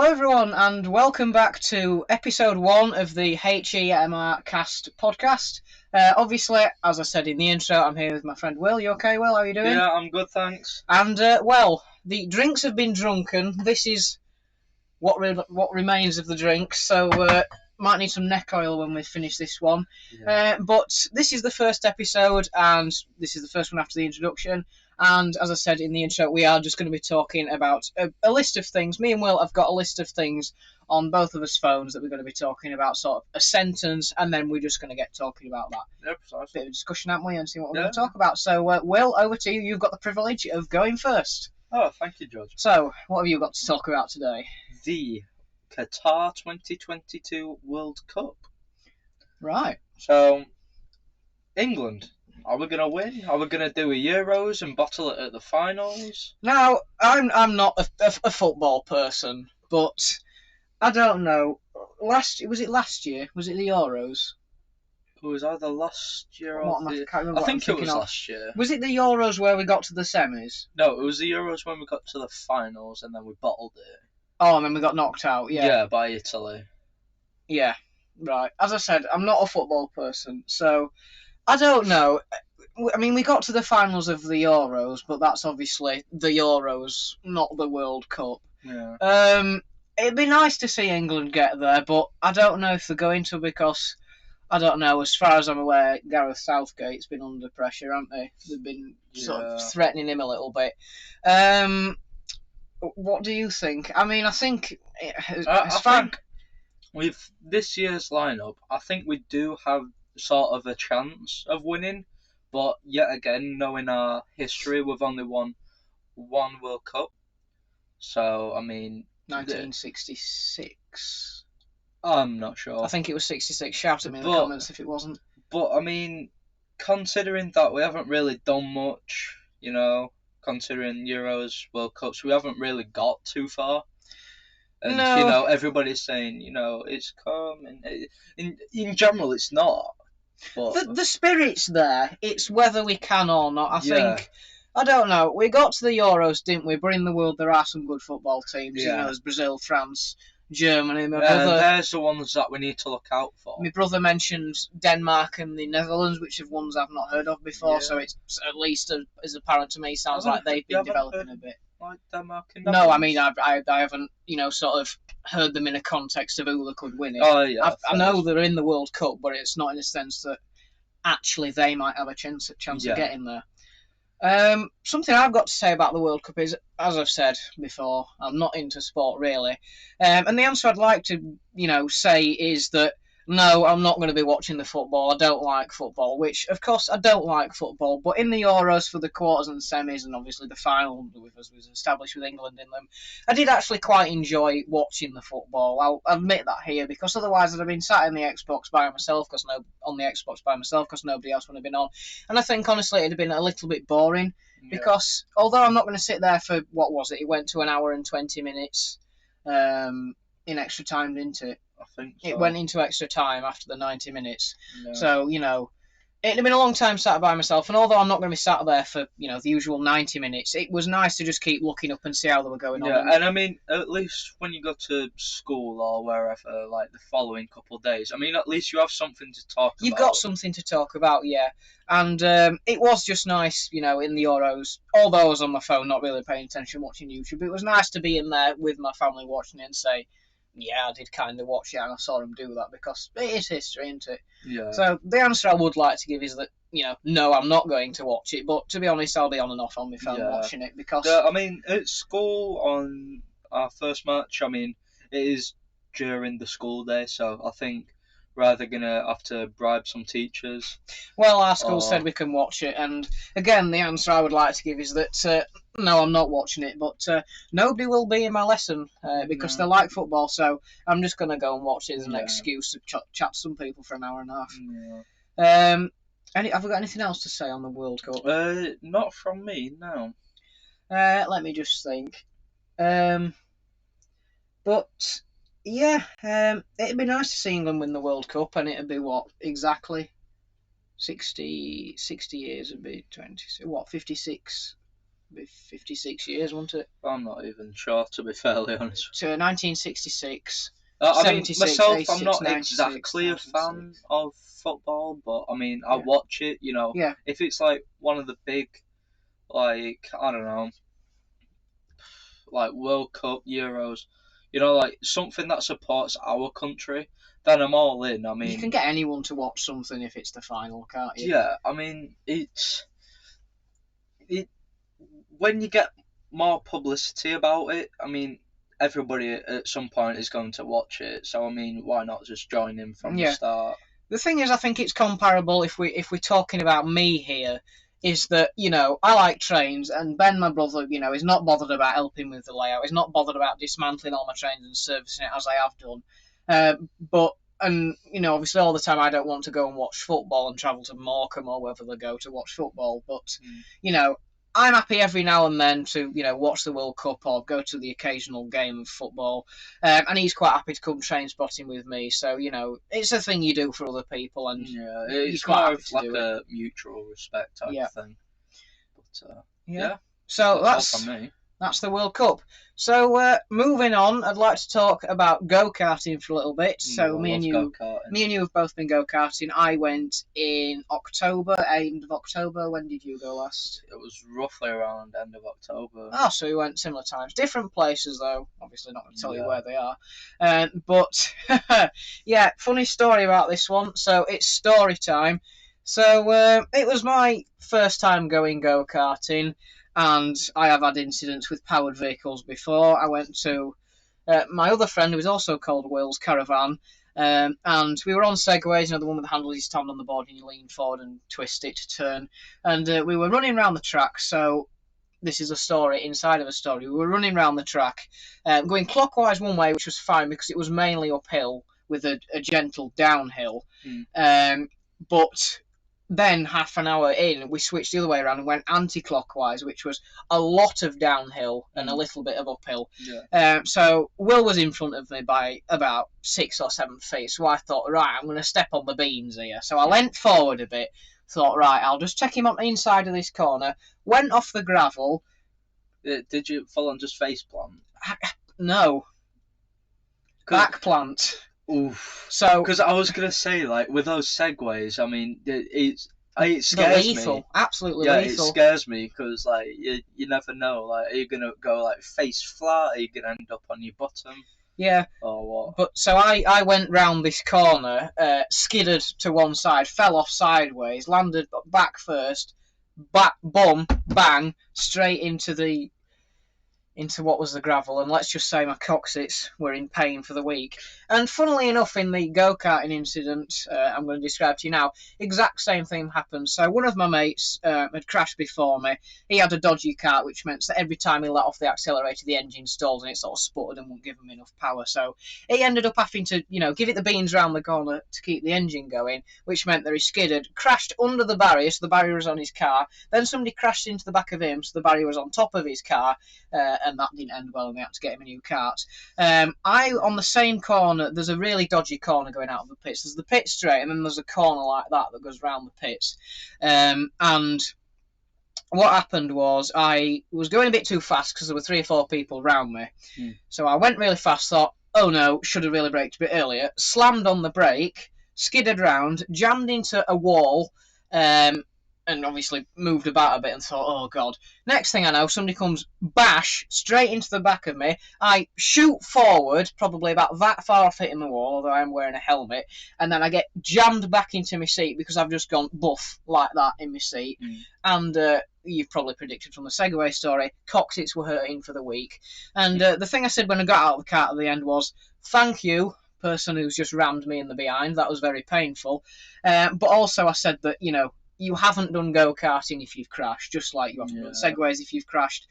everyone, and welcome back to episode 1 of the HEMR cast podcast. Obviously, as I said in the intro, I'm here with my friend Will. You okay, Will? How are you doing? Yeah, I'm good, thanks. And, the drinks have been drunken. This is what remains of the drinks, so might need some neck oil when we finish this one. Yeah. But this is the first episode, and this is the first one after the introduction. And as I said in the intro, we are just going to be talking about a list of things. Me and Will have got a list of things on both of us phones that we're going to be talking about, sort of a sentence, and then we're just going to get talking about that. Yeah, precisely. Bit of a discussion, haven't we, and see what we're Yeah. going to talk about. So, Will, over to you. You've got the privilege of going first. Oh, thank you, George. So, what have you got to talk about today? The Qatar 2022 World Cup. Right. So, England, are we going to win? Are we going to do a Euros and bottle it at the finals? Now, I'm not a football person, but I don't know. Was it last year? Was it the Euros? It was either last year What or am I- the... can't remember I what I'm think it was thinking of. last year. Was it the Euros where we got to the semis? No, it was the Euros when we got to the finals and then we bottled it. Oh, and then we got knocked out. Yeah. By Italy. Yeah. Right. As I said, I'm not a football person, so I don't know. I mean, we got to the finals of the Euros, but that's obviously the Euros, not the World Cup. Yeah. It'd be nice to see England get there, but I don't know if they're going to because, I don't know, as far as I'm aware, Gareth Southgate's been under pressure, haven't they? They've been sort of threatening him a little bit. What do you think? I mean, I think... I think with this year's lineup, I think we do have sort of a chance of winning, but yet again, knowing our history, we've only won one World Cup. So, I mean... 1966. I'm not sure. I think it was 66. Shout at me in the comments if it wasn't. But, I mean, considering that we haven't really done much, considering Euros, World Cups, we haven't really got too far. And, No. Everybody's saying, it's coming. In general, it's not. But The spirit's there. It's whether we can or not. I think... I don't know. We got to the Euros, didn't we? But in the world, there are some good football teams. Yeah. There's Brazil, France, Germany. There's the ones that we need to look out for. My brother mentioned Denmark and the Netherlands, which are ones I've not heard of before. Yeah. So it's at least as apparent to me. Sounds like they've been developing a bit. Like Denmark and No, I mean I haven't sort of heard them in a context of who they could win it. Oh yeah. I know they're in the World Cup, but it's not in the sense that actually they might have a chance of getting there. Something I've got to say about the World Cup is, as I've said before, I'm not into sport really. And the answer I'd like to, say is that no, I'm not going to be watching the football. I don't like football, which, of course, I don't like football. But in the Euros for the quarters and semis, and obviously the final was established with England in them, I did actually quite enjoy watching the football. I'll admit that here, because otherwise I'd have been sat in the Xbox by myself, because nobody else would have been on. And I think, honestly, it'd have been a little bit boring, because although I'm not going to sit there for, what was it? It went to an hour and 20 minutes in extra time, didn't it? I think so. It went into extra time after the 90 minutes. Yeah. So, it'd have been a long time sat by myself. And although I'm not going to be sat there for, the usual 90 minutes, it was nice to just keep looking up and see how they were going on. Yeah, and I mean, at least when you go to school or wherever, like the following couple of days, I mean, at least you have something to talk about. You've got something to talk about, yeah. And it was just nice, in the Euros. Although I was on my phone, not really paying attention, watching YouTube, it was nice to be in there with my family watching it and say, yeah, I did kind of watch it and I saw him do that because it is history, isn't it? Yeah. So the answer I would like to give is that, no, I'm not going to watch it. But to be honest, I'll be on and off on my phone watching it because... I mean, at school on our first match, I mean, it is during the school day, so I think we're either going to have to bribe some teachers. Well, our school said we can watch it, and again, the answer I would like to give is that, no, I'm not watching it, but nobody will be in my lesson because they like football, so I'm just going to go and watch it as an excuse to chat to some people for an hour and a half. Yeah. Have we got anything else to say on the World Cup? Not from me, no. Let me just think. But... yeah, it'd be nice to see England win the World Cup, and it'd be what, exactly 60 years would be 56. be 56 years, won't it? I'm not even sure, to be fairly honest. To 1966. I mean, 76, myself, I'm 86, not 96, exactly a fan 2006. of football, but I mean, I Yeah. watch it. You know, Yeah. if it's like one of the big, like I don't know, like World Cup, Euros, you know, like something that supports our country, then I'm all in. I You can mean, get anyone to watch something if it's the final, can't you? yeah, I mean, it when you get more publicity about it. I mean, everybody at some point is going to watch it, so I mean, why not just join in from the Yeah. start? The thing is, I think it's comparable if we're talking about me here. Is that I like trains, and Ben, my brother, is not bothered about helping with the layout. He's not bothered about dismantling all my trains and servicing it as I have done. But and obviously all the time I don't want to go and watch football and travel to Morecambe or wherever they go to watch football. But you know, I'm happy every now and then to watch the World Cup or go to the occasional game of football. And he's quite happy to come train spotting with me. So it's a thing you do for other people, and Yeah, you're it's quite more happy of to like do it. a mutual respect type Yeah, thing. But yeah. yeah, So that's all from me. that's the World Cup. So moving on, I'd like to talk about go karting for a little bit. So I love go karting. me and you have both been go karting. I went in October, end of October. When did you go last? It was roughly around end of October. Oh, so we went similar times, different places though. Obviously, not going to tell you Yeah. where they are. But yeah, funny story about this one. So it's story time. So it was my first time going go karting, and I have had incidents with powered vehicles before. I went to my other friend, who was also called Will's Caravan, and we were on segways, the one with the handles you stand on the board and you lean forward and twist it to turn. And we were running around the track, so this is a story inside of a story. We were running around the track, going clockwise one way, which was fine because it was mainly uphill with a gentle downhill. But then half an hour in, we switched the other way around and went anti-clockwise, which was a lot of downhill and a little bit of uphill. Yeah. So Will was in front of me by about 6 or 7 feet. So I thought, right, I'm going to step on the beans here. So I leant forward a bit. Thought, right, I'll just check him on the inside of this corner. Went off the gravel. Did you fall on just face plant? No. Back plant. Oof. So because I was gonna say, like, with those segways, I mean, it scares lethal, me. absolutely Yeah, lethal. it scares me because like you never know. Like, are you gonna go like face flat? Are you gonna end up on your bottom? Yeah. Or what? But so I went round this corner, skidded to one side, fell off sideways, landed back first, back, bum, bang, straight into what was the gravel, and let's just say my coccyx were in pain for the week. And funnily enough, in the go-karting incident I'm going to describe to you now, exact same thing happened. So one of my mates had crashed before me. He had a dodgy kart, which meant that every time he let off the accelerator, the engine stalled and it sort of sputtered and wouldn't give him enough power. So he ended up having to, give it the beans round the corner to keep the engine going, which meant that he skidded, crashed under the barrier, so the barrier was on his car. Then somebody crashed into the back of him, so the barrier was on top of his car. And that didn't end well, and they had to get him a new cart. On the same corner, there's a really dodgy corner going out of the pits. There's the pit straight, and then there's a corner like that goes round the pits. And what happened was I was going a bit too fast because there were 3 or 4 people around me. So I went really fast, thought, oh no, should have really braked a bit earlier, slammed on the brake, skidded round, jammed into a wall, and obviously moved about a bit and thought, oh god. Next thing I know, somebody comes bash straight into the back of me. I shoot forward, probably about that far off hitting the wall, although I'm wearing a helmet, and then I get jammed back into my seat because I've just gone buff like that in my seat. And you've probably predicted from the Segway story, coccyx were hurting for the week. And the thing I said when I got out of the car at the end was, thank you, person who's just rammed me in the behind. That was very painful. But also I said that, you haven't done go-karting if you've crashed, just like you haven't done segways if you've crashed.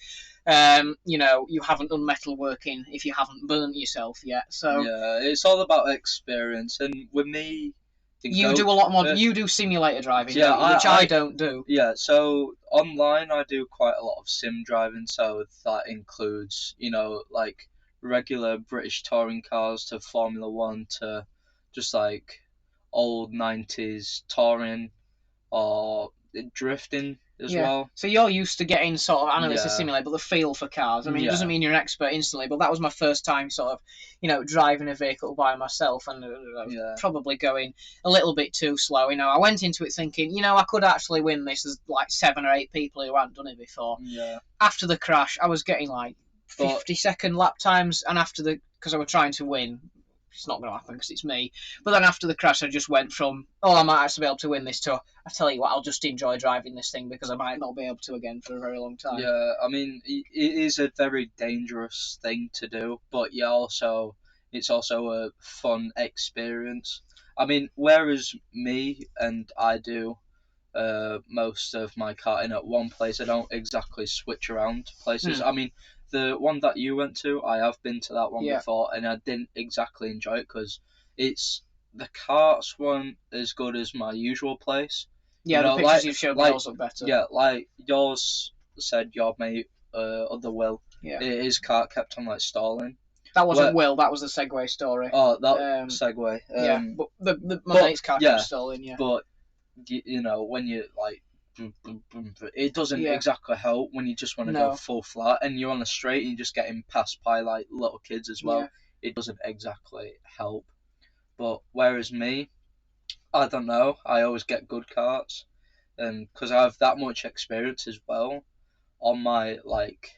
You haven't done metalworking if you haven't burnt yourself yet. So yeah, it's all about experience. And with me, you do a lot more. You do simulator driving, yeah, which I don't do. Yeah, so online I do quite a lot of sim driving. So that includes, like regular British touring cars to Formula One to just like old 90s touring or drifting as Yeah. well. So you're used to getting sort of, I know it's a Yeah. simulator, but the feel for cars. I mean, it doesn't Yeah. mean you're an expert instantly, but that was my first time sort of, driving a vehicle by myself, and I was Yeah. probably going a little bit too slow. I went into it thinking, I could actually win this. There's like 7 or 8 people who hadn't done it before. Yeah. After the crash, I was getting like But 50-second lap times, and because I was trying to win, it's not going to happen because it's me. But then after the crash, I just went from, I might actually be able to win this, to, I tell you what, I'll just enjoy driving this thing because I might not be able to again for a very long time. yeah, I mean, it is a very dangerous thing to do, but it's also a fun experience. I mean, whereas me and I do most of my karting at one place, I don't exactly switch around places. I mean, the one that you went to, I have been to that one before, and I didn't exactly enjoy it because the karts weren't as good as my usual place. Yeah, the pictures you've showed me yours look better. Yeah, like yours said, your mate, other Will, his kart kept on like stalling. That wasn't Will, that was the Segway story. Oh, that Segway. Yeah, but my mate's car kept stalling. Yeah, but when you like, it doesn't exactly help when you just want to go full flat and you're on a straight and you're just getting passed by like little kids as well. It doesn't exactly help. But whereas me, I don't know, I always get good karts, and because I have that much experience as well on my like,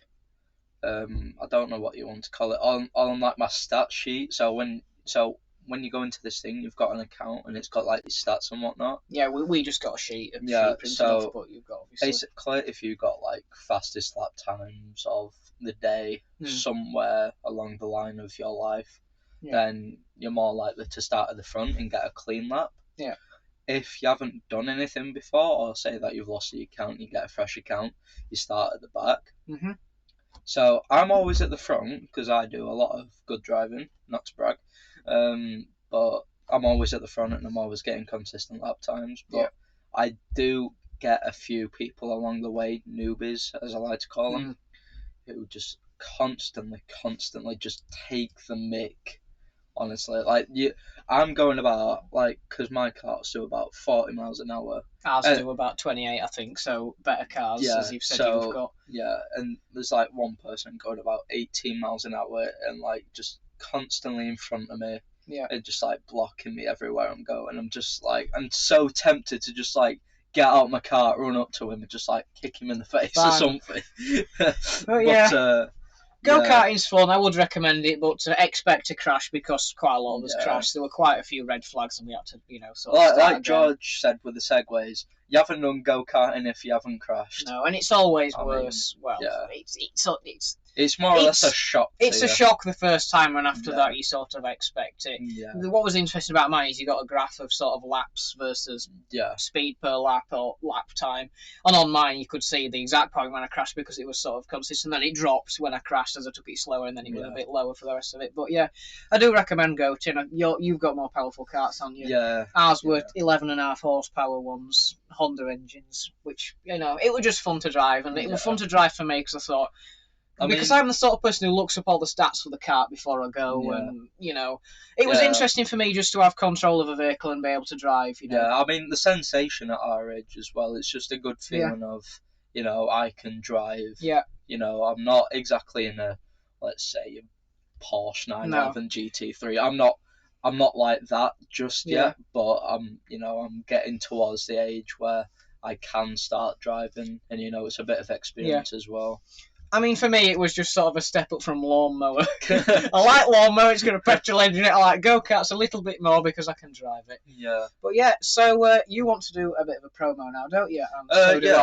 I don't know what you want to call it, on like my stat sheet. So when you go into this thing, you've got an account and it's got like your stats and whatnot. Yeah, we just got a sheet of printed off, but you've got obviously. Basically, if you got like fastest lap times of the day somewhere along the line of your life, then you're more likely to start at the front and get a clean lap. Yeah. If you haven't done anything before, or say that you've lost your account, you get a fresh account, you start at the back. Mm-hmm. So I'm always at the front because I do a lot of good driving, not to brag, but I'm always at the front and I'm always getting consistent lap times. But I do get a few people along the way, newbies as I like to call them, who just constantly just take the mick. Honestly, like I'm going about because my cars do about 40 miles an hour. Ours do about 28, I think. So better cars, as you've said, you've got. Yeah, and there's like one person going about 18 miles an hour and like just constantly in front of me. Yeah. And just like blocking me everywhere I'm going. I'm just like, I'm so tempted to just like get out my car, run up to him, and just like kick him in the face or something. But go-karting's fun. I would recommend it, but expect to crash because quite a lot of us crashed. There were quite a few red flags, and we had to, sort of like George said with the segways, you haven't done go-karting if you haven't crashed. No, and it's always worse. It's more or less a shock. It's a shock the first time, and after that you sort of expect it. Yeah. What was interesting about mine is you got a graph of sort of laps versus speed per lap or lap time, and on mine you could see the exact point when I crashed because it was sort of consistent. Then it dropped when I crashed as I took it slower, and then it went a bit lower for the rest of it. But yeah, I do recommend goating. You've got more powerful karts, haven't you? Yeah. Ours were 11.5 horsepower ones, Honda engines, which it was just fun to drive, and it was fun to drive for me because I thought. Because I'm the sort of person who looks up all the stats for the kart before I go, and it was interesting for me just to have control of a vehicle and be able to drive. Yeah, I mean the sensation at our age as well. It's just a good feeling of I can drive. Yeah. I'm not exactly in a, let's say, a Porsche 911 GT3. I'm not like that just yet, but I'm getting towards the age where I can start driving, and it's a bit of experience as well. I mean, for me, it was just sort of a step up from lawnmower. I like lawnmower, it's got a petrol engine. I like go-karts a little bit more because I can drive it. Yeah. But yeah, so you want to do a bit of a promo now, don't you? So do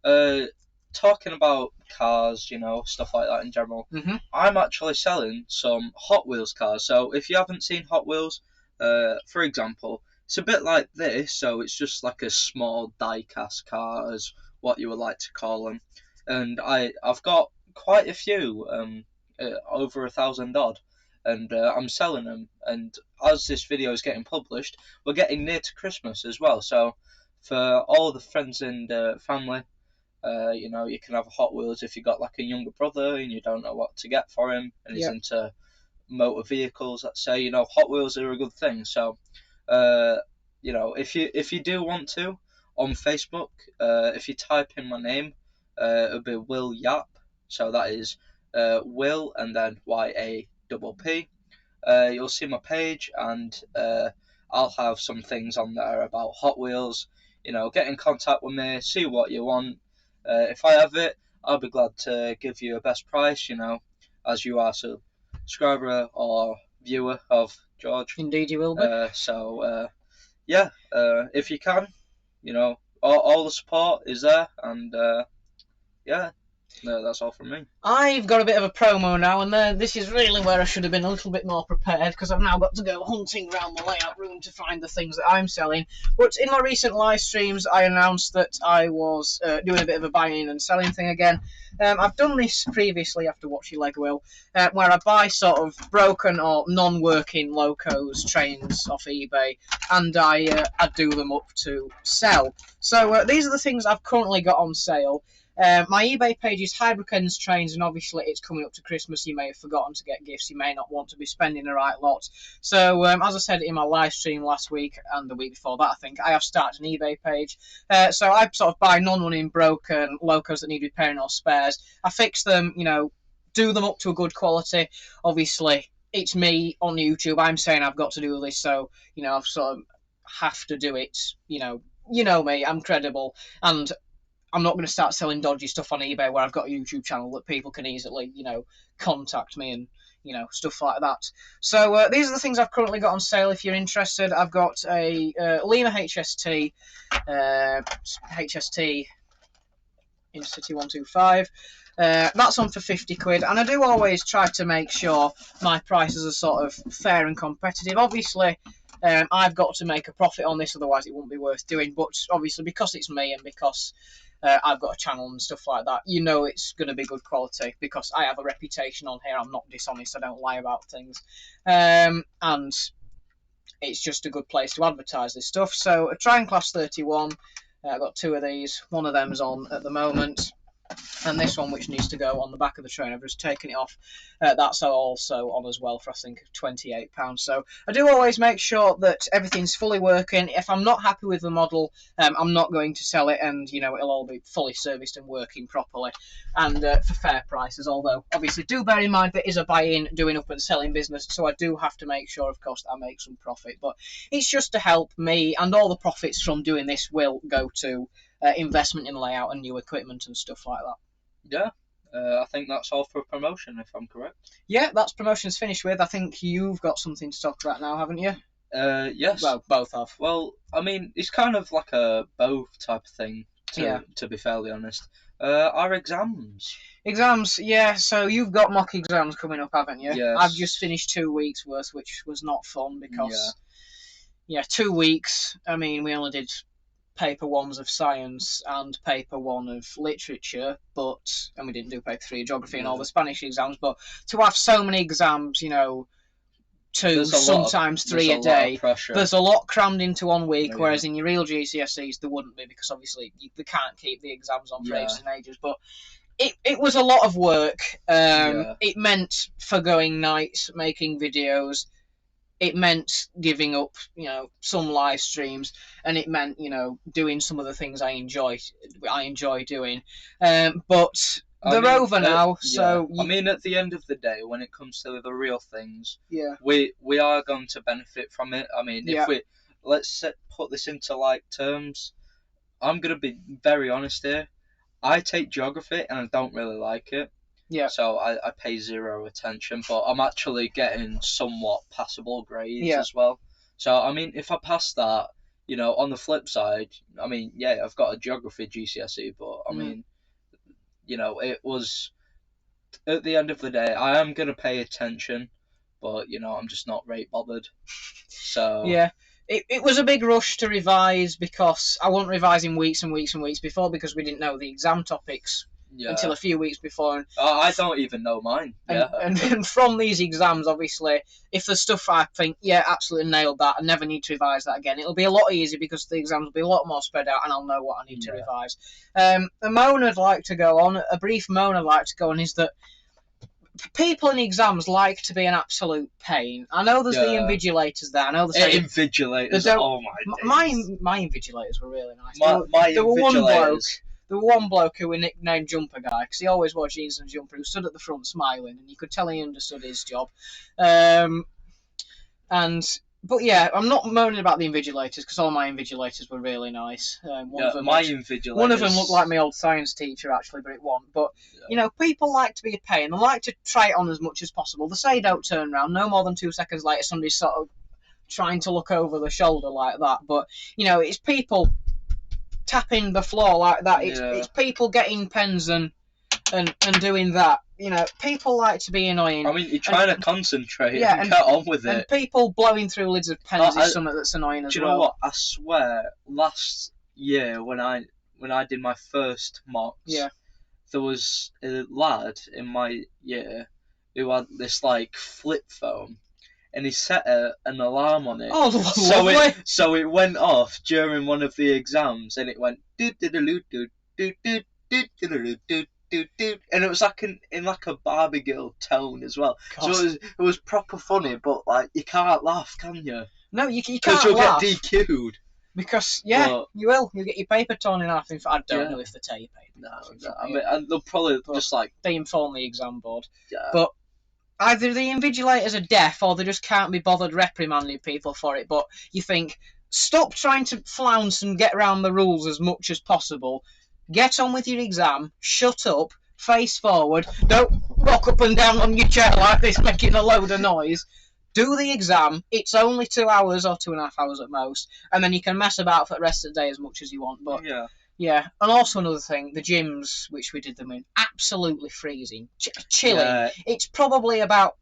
I. Talking about cars, stuff like that in general, I'm actually selling some Hot Wheels cars. So if you haven't seen Hot Wheels, for example, it's a bit like this. So it's just like a small die-cast car, as what you would like to call them. And I've got quite a few, over 1,000 odd, and I'm selling them. And as this video is getting published, we're getting near to Christmas as well. So for all the friends and family, you can have a Hot Wheels if you've got like a younger brother and you don't know what to get for him, and he's into motor vehicles. Let's say Hot Wheels are a good thing. So if you do want to, On Facebook, if you type in my name, it'll be Will Yap. So that is Will and then YAPP. You'll see my page, and I'll have some things on there about Hot Wheels. Get in contact with me, see what you want. If I have it, I'll be glad to give you a best price, as you are a subscriber or viewer of George. Indeed, you will be. If you can, all the support is there, and that's all from me. I've got a bit of a promo now, and this is really where I should have been a little bit more prepared, because I've now got to go hunting around the layout room to find the things that I'm selling. But in my recent live streams, I announced that I was doing a bit of a buying and selling thing again. I've done this previously after watching Lego Will, where I buy sort of broken or non-working locos, trains off eBay, and I do them up to sell. So these are the things I've currently got on sale. My eBay page is Hybridkens Trains, and obviously it's coming up to Christmas. You may have forgotten to get gifts. You may not want to be spending the right lot. So, as I said in my live stream last week and the week before that, I think, I have started an eBay page. So I sort of buy non-running, broken locos that need repairing or spares. I fix them, do them up to a good quality. Obviously, it's me on YouTube. I'm saying I've got to do this, so, I've sort of have to do it. You know me, I'm credible, and I'm not going to start selling dodgy stuff on eBay where I've got a YouTube channel that people can easily, contact me and, stuff like that. So these are the things I've currently got on sale if you're interested. I've got a Lima HST Intercity 125. That's on for 50 quid, and I do always try to make sure my prices are sort of fair and competitive. Obviously, I've got to make a profit on this, otherwise it wouldn't be worth doing. But obviously, because it's me and because I've got a channel and stuff like that, it's going to be good quality, because I have a reputation on here. I'm not dishonest. I don't lie about things. And it's just a good place to advertise this stuff. So a Triumph Class 31. I've got two of these. One of them's on at the moment. And this one, which needs to go on the back of the train, I've just taken it off. That's also on as well for, I think, £28. So I do always make sure that everything's fully working. If I'm not happy with the model, I'm not going to sell it, and it'll all be fully serviced and working properly, and for fair prices. Although obviously, do bear in mind there is a buy-in, doing up and selling business, so I do have to make sure, of course, that I make some profit. But it's just to help me, and all the profits from doing this will go to investment in layout and new equipment and stuff like that. Yeah, I think that's all for promotion, if I'm correct. Yeah, that's promotions finished with. I think you've got something to talk about now, haven't you? Yes. Well, both have. Well, I mean, it's kind of like a both type of thing, to be fairly honest. Our exams. Exams, yeah, so you've got mock exams coming up, haven't you? Yes. I've just finished 2 weeks worth, which was not fun, because, 2 weeks, I mean, we only did paper 1s of science and paper 1 of literature, and we didn't do paper 3 of geography and all the Spanish exams, but to have so many exams, 2, sometimes 3 a day, there's a lot crammed into 1 week, whereas in your real GCSEs there wouldn't be, because obviously they can't keep the exams on for ages and ages. But it was a lot of work. It meant forgoing nights, making videos. It meant giving up, some live streams, and it meant, doing some of the things I enjoy doing. But they're over now, so... I mean, at the end of the day, when it comes to the real things, we are going to benefit from it. I mean, let's put this into, terms. I'm going to be very honest here. I take geography, and I don't really like it. Yeah. So I pay zero attention, but I'm actually getting somewhat passable grades as well. So, I mean, if I pass that, on the flip side, I mean, I've got a geography GCSE, but I mean, it was, at the end of the day, I am going to pay attention, but, I'm just not rate bothered. So... Yeah. It was a big rush to revise, because I wasn't revising weeks and weeks and weeks before, because we didn't know the exam topics until a few weeks before. I don't even know mine. And from these exams, obviously, if there's stuff I think, absolutely nailed that, I never need to revise that again, it'll be a lot easier, because the exams will be a lot more spread out, and I'll know what I need to revise. A brief moan I'd like to go on is that people in exams like to be an absolute pain. I know there's the invigilators there. I know the invigilators. Oh my days. My invigilators were really nice. My there were invigilators. There was one bloke who we nicknamed Jumper Guy because he always wore jeans and a jumper, who stood at the front smiling, and you could tell he understood his job. But yeah, I'm not moaning about the invigilators because all my invigilators were really nice. One of them looked like my old science teacher actually, but it wasn't. But people like to be a pain. They like to try it on as much as possible. They say don't turn around. No more than 2 seconds later, somebody's sort of trying to look over the shoulder like that. But it's people tapping the floor like that. It's people getting pens and doing that. People like to be annoying. I mean, you're trying to concentrate and get on with it. And people blowing through lids of pens is something that's annoying as well. Do you know what? I swear, last year when I did my first mocks, there was a lad in my year who had this flip phone, and he set an alarm on it. Oh, so it went off during one of the exams, and it went do do do do do do do do do. And it was in a Barbie girl tone as well. God. So it was proper funny, but you can't laugh, can you? No, you can't because you'll get DQ'd. Because you will. You'll get your paper torn in half. I don't know if they tear your paper. No. I mean, they'll probably just they inform the exam board. Yeah. But either the invigilators are deaf or they just can't be bothered reprimanding people for it. But you think, stop trying to flounce and get around the rules as much as possible. Get on with your exam, shut up, face forward, don't rock up and down on your chair like this making a load of noise. Do the exam, it's only 2 hours or 2.5 hours at most, and then you can mess about for the rest of the day as much as you want. But yeah, and also another thing, the gyms, which we did them in, absolutely freezing, chilling. Yeah. It's probably about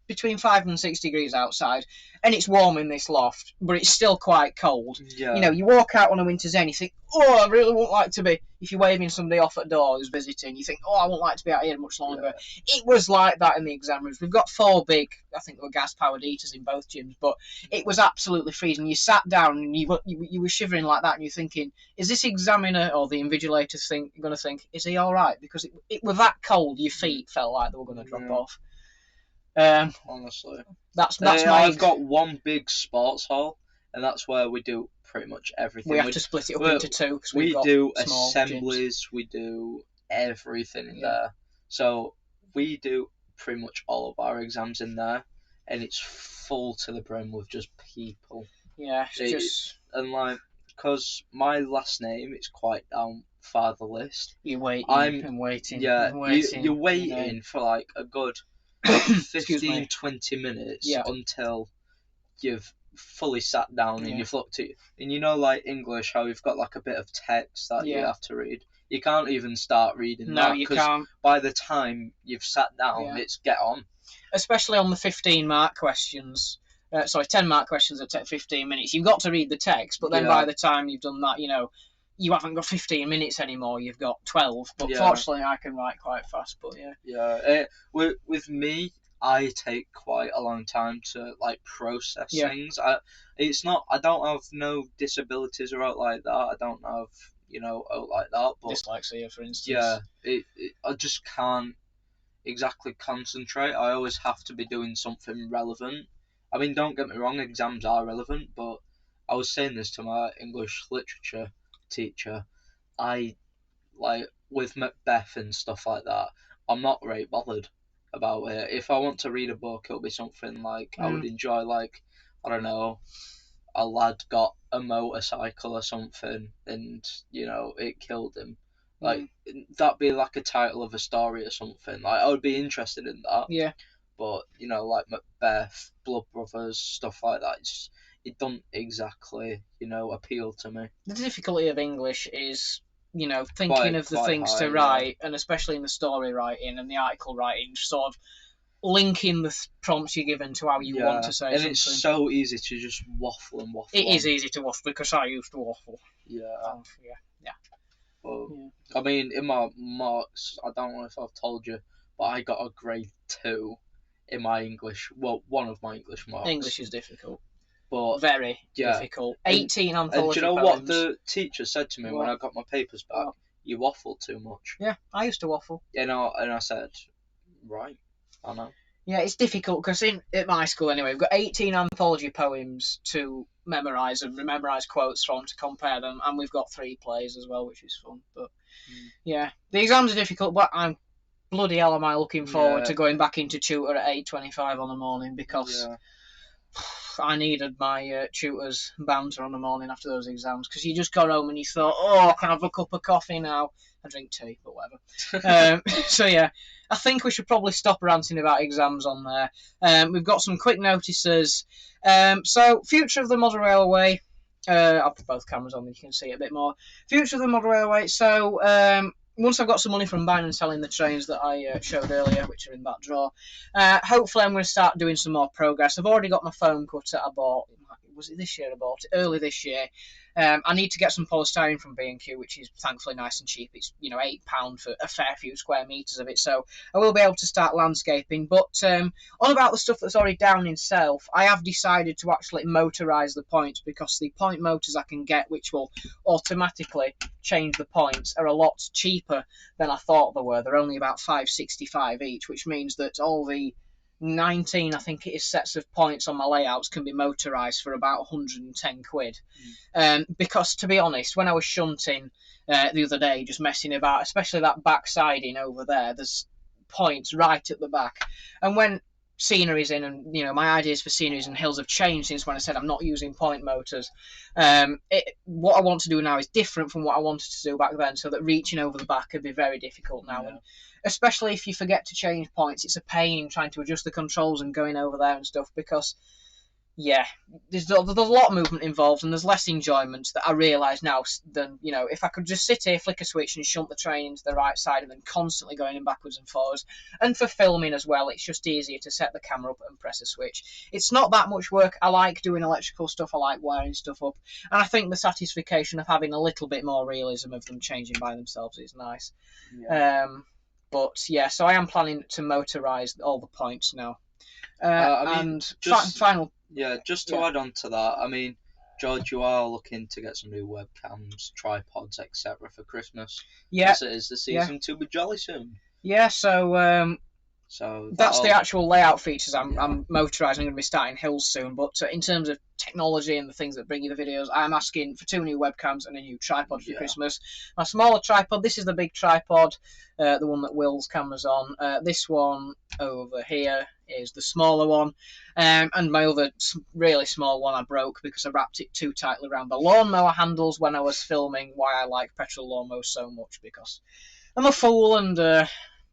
between 5 and 6 degrees outside, and it's warm in this loft, but it's still quite cold. Yeah. You walk out on a winter's day and you think, oh, I really wouldn't like to be, if you're waving somebody off at the door who's visiting, you think, oh, I wouldn't like to be out here much longer. Yeah. It was like that in the exam rooms. We've got 4 big, I think they were gas-powered heaters in both gyms, but it was absolutely freezing. You sat down and you were shivering like that, and you're thinking, is this examiner or the invigilator going to think, is he all right? Because it was that cold, your feet felt like they were going to drop off. Honestly, that's I've got one big sports hall, and that's where we do pretty much everything. We have to split it up into 2. We do assemblies, we do everything in there. So we do pretty much all of our exams in there, and it's full to the brim with just people. Yeah, because my last name is quite down far the list. You're waiting and waiting. Yeah, and waiting, you're waiting for a good 15-20 minutes until you've fully sat down and you've looked at it. And English, how you've got a bit of text that you have to read. You can't even start reading that. No, you can't. By the time you've sat down, it's get on. Especially on the 15-mark questions. 10-mark questions that take 15 minutes. You've got to read the text, but then by the time you've done that, you haven't got 15 minutes anymore. You've got 12. But fortunately, I can write quite fast. But with me, I take quite a long time to process things. I don't have no disabilities or out like that. I don't have out like that. But dyslexia, for instance. Yeah, I just can't exactly concentrate. I always have to be doing something relevant. I mean, don't get me wrong, exams are relevant, but I was saying this to my English literature teacher. With Macbeth and stuff like that, I'm not very bothered about it. If I want to read a book, it'll be something I would enjoy, I don't know, a lad got a motorcycle or something and it killed him. That'd be a title of a story or something. I would be interested in that. Yeah. But Macbeth, Blood Brothers, stuff like that, it don't exactly appeal to me. The difficulty of English is thinking of the things to write, and especially in the story writing and the article writing, sort of linking the prompts you're given to how you want to say something. And it's so easy to just waffle and waffle. It is easy to waffle because I used to waffle. Yeah. Yeah. Well, I mean, in my marks, I don't know if I've told you, but I got a grade 2 in my English. Well, one of my English marks. English is difficult. But very difficult. 18 anthology And do you know poems. what the teacher said to me when I got my papers back? You waffle too much. Yeah, I used to waffle. And I said, Right. I know. Yeah, it's difficult because at my school anyway, we've got 18 anthology poems to memorise and memorise quotes from to compare them, and we've got 3 plays as well, which is fun. But yeah, the exams are difficult, but I'm bloody hell am I looking forward to going back into tutor at 8:25 on the morning because I needed my tutor's banter on the morning after those exams because you just got home and you thought, oh, can I have a cup of coffee now? I drink tea, but whatever. So yeah, I think we should probably stop ranting about exams on there. We've got some quick notices. So future of the model railway. I'll put both cameras on, you can see it a bit more. Future of the model railway. So once I've got some money from buying and selling the trains that I showed earlier, which are in that drawer, hopefully I'm going to start doing some more progress. I've already got my foam cutter I bought. Was it this year I bought it? Early this year. I need to get some polystyrene from B&Q, which is thankfully nice and cheap. It's £8 for a fair few square metres of it, so I will be able to start landscaping. But on about the stuff that's already down in Self, I have decided to actually motorise the points because the point motors I can get, which will automatically change the points, are a lot cheaper than I thought they were. They're only about £5.65 each, which means that all the 19, I think it is, sets of points on my layouts can be motorised for about 110 quid. Because, to be honest, when I was shunting the other day, just messing about, especially that back siding over there, there's points right at the back. And when scenery's in, and my ideas for sceneries and hills have changed since when I said I'm not using point motors. What I want to do now is different from what I wanted to do back then, so that reaching over the back could be very difficult now. And especially if you forget to change points, it's a pain trying to adjust the controls and going over there and stuff because, yeah, there's a lot of movement involved and there's less enjoyment that I realise now than, if I could just sit here, flick a switch and shunt the train into the right side and then constantly going in backwards and forwards. And for filming as well, it's just easier to set the camera up and press a switch. It's not that much work. I like doing electrical stuff. I like wiring stuff up. And I think the satisfaction of having a little bit more realism of them changing by themselves is nice. Yeah. But yeah, so I am planning to motorise all the points now. Final. Yeah, just to add on to that, I mean, George, you are looking to get some new webcams, tripods, etc. for Christmas. Yeah. As it is the season to be jolly soon. Yeah, so that's the actual layout features I'm motorising. I'm going to be starting hills soon, but in terms of technology and the things that bring you the videos, I'm asking for 2 new webcams and a new tripod for Christmas. My smaller tripod, this is the big tripod, the one that Will's camera's on. This one over here is the smaller one, and my other really small one I broke because I wrapped it too tightly around the lawnmower handles when I was filming why I like petrol lawnmowers so much, because I'm a fool and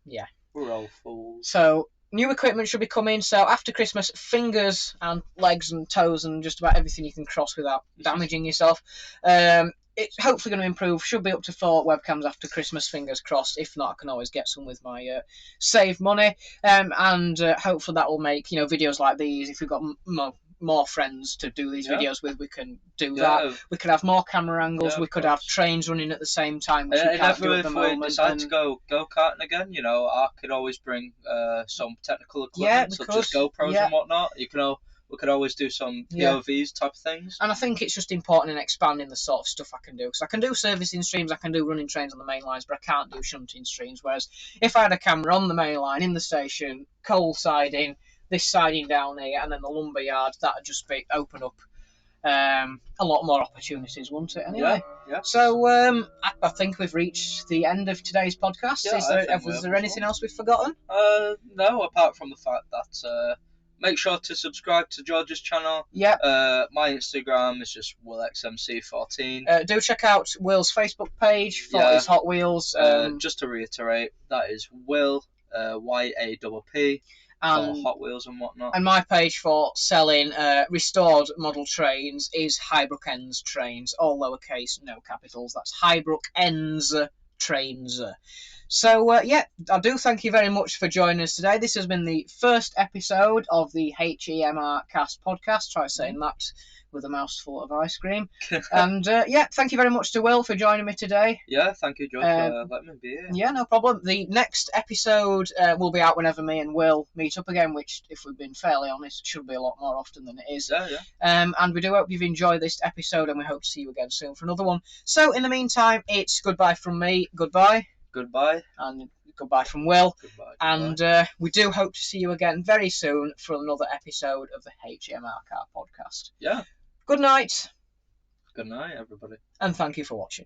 yeah. We're all fools. So new equipment should be coming. So after Christmas, fingers and legs and toes and just about everything you can cross without damaging yourself. It's hopefully going to improve. Should be up to 4 webcams after Christmas, fingers crossed. If not, I can always get some with my save money. And hopefully that will make videos like these. If we've got more friends to do these videos with, we can do that. We could have more camera angles. We could have trains running at the same time, which we can't do at the moment. If we decide to go karting again, I could always bring some technical equipment such as GoPros and whatnot. We could always do some POVs type of things. And I think it's just important in expanding the sort of stuff I can do. Because I can do servicing streams, I can do running trains on the main lines, but I can't do shunting streams. Whereas if I had a camera on the main line, in the station, coal siding, this siding down here, and then the lumber yard, that would just open up a lot more opportunities, wouldn't it? Anyway, So I think we've reached the end of today's podcast. Is there anything else we've forgotten? No, apart from the fact that make sure to subscribe to George's channel. My Instagram is just WillXMC14. Do check out Will's Facebook page for his Hot Wheels. Just to reiterate, that is Will YAPP. And Hot Wheels and whatnot. And my page for selling restored model trains is Highbrook Ends Trains, all lowercase, no capitals. That's Highbrook Ends Trains. So, I do thank you very much for joining us today. This has been the first episode of the HEMR Cast podcast. Try saying that with a mouthful of ice cream. And, thank you very much to Will for joining me today. Yeah, thank you, George, for letting me be here. Yeah, no problem. The next episode will be out whenever me and Will meet up again, which, if we've been fairly honest, should be a lot more often than it is. And we do hope you've enjoyed this episode, and we hope to see you again soon for another one. So, in the meantime, it's goodbye from me. Goodbye. Goodbye. And goodbye from Will. Goodbye. And we do hope to see you again very soon for another episode of the HEMR Car Podcast. Yeah. Good night. Good night, everybody. And thank you for watching.